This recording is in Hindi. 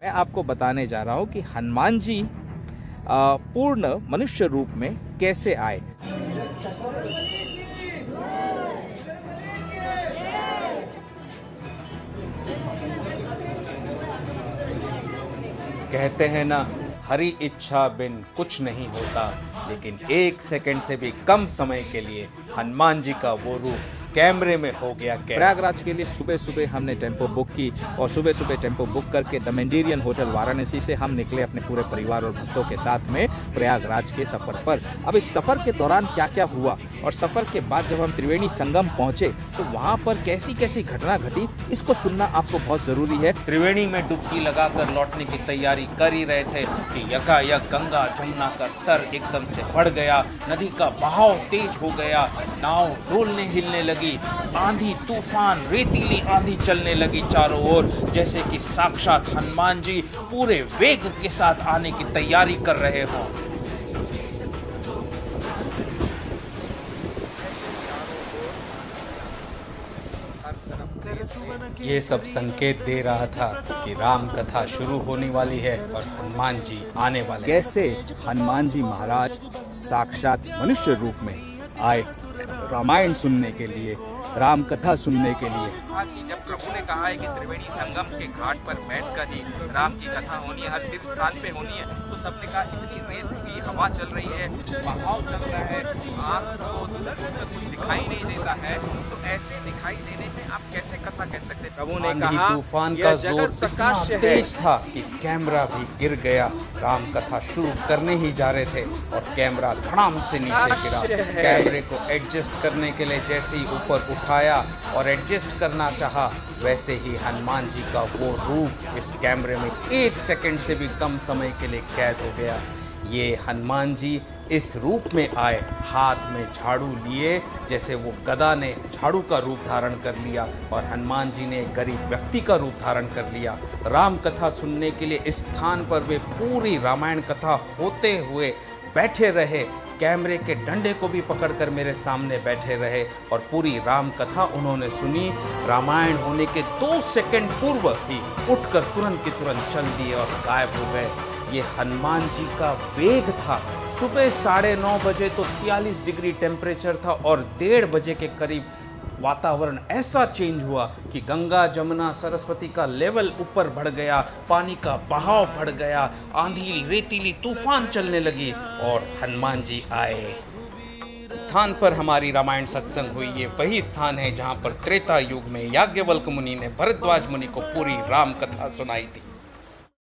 मैं आपको बताने जा रहा हूं कि हनुमान जी पूर्ण मनुष्य रूप में कैसे आए। कहते हैं ना, हरी इच्छा बिन कुछ नहीं होता, लेकिन एक सेकंड से भी कम समय के लिए हनुमान जी का वो रूप कैमरे में हो गया कैद। प्रयागराज के लिए सुबह सुबह हमने टेम्पो बुक की और सुबह सुबह टेम्पो बुक करके द मेंडेरियन होटल वाराणसी से हम निकले अपने पूरे परिवार और भक्तों के साथ में प्रयागराज के सफर पर। अब इस सफर के दौरान क्या क्या हुआ और सफर के बाद जब हम त्रिवेणी संगम पहुंचे तो वहां पर कैसी कैसी घटना घटी, इसको सुनना आपको बहुत जरूरी है। त्रिवेणी में डुबकी लगाकर लौटने की तैयारी कर ही रहे थे कि यकायक गंगा जमुना का स्तर एकदम से बढ़ गया, नदी का बहाव तेज हो गया, नाव डोलने हिलने लगी, आंधी तूफान रेतीली आंधी चलने लगी चारों ओर, जैसे कि साक्षात हनुमान जी पूरे वेग के साथ आने की तैयारी कर रहे हों। ये सब संकेत दे रहा था कि राम कथा शुरू होने वाली है और हनुमान जी आने वाले। कैसे हनुमान जी महाराज साक्षात मनुष्य रूप में आए रामायण सुनने के लिए, राम कथा सुनने के लिए। जब प्रभु ने कहा है कि त्रिवेणी संगम के घाट पर बैठकर ही राम की कथा होनी है, हर तीर्थ स्थान पे होनी है, तो सबने कहा इतनी रेत की हवा चल रही है, बहाव चल रहा है, आँख को कुछ दिखाई नहीं देता है, तो ऐसे दिखाई देने में आप कैसे कथा कह सकते? प्रभु ने कहा तूफान का जोर इतना तेज था कि कैमरा भी गिर गया। राम कथा शुरू करने ही जा रहे थे और कैमरा धड़ाम से नीचे गिरा। कैमरे को एडजस्ट करने के लिए जैसे ही ऊपर उठाया और एडजस्ट करना चाहा, वैसे ही हनुमान जी का वो रूप इस कैमरे में एक सेकंड से भी कम समय के लिए कैद हो गया। ये हनुमान जी इस रूप में आए, हाथ में झाड़ू लिए, जैसे वो गदा ने झाड़ू का रूप धारण कर लिया और हनुमान जी ने गरीब व्यक्ति का रूप धारण कर लिया। राम कथा सुनने के लिए इस स्थान पर वे पूरी रामायण कथा होते हुए बैठे रहे, कैमरे के डंडे को भी पकड़कर मेरे सामने बैठे रहे और पूरी राम कथा उन्होंने सुनी। रामायण होने के 2 सेकंड पूर्व ही उठकर तुरंत की तुरंत चल दिए और गायब हो गए। ये हनुमान जी का वेग था। सुबह 9:30 बजे तो 43 डिग्री टेम्परेचर था और 1:30 बजे के करीब वातावरण ऐसा चेंज हुआ कि गंगा जमुना सरस्वती का लेवल ऊपर बढ़ गया, पानी का बहाव बढ़ गया, आंधी रेतीली तूफान चलने लगी और हनुमान जी आए। स्थान पर हमारी रामायण सत्संग हुई। ये वही स्थान है जहाँ पर त्रेता युग में याज्ञवल्क्य मुनि ने भरद्वाज मुनि को पूरी राम कथा सुनाई थी।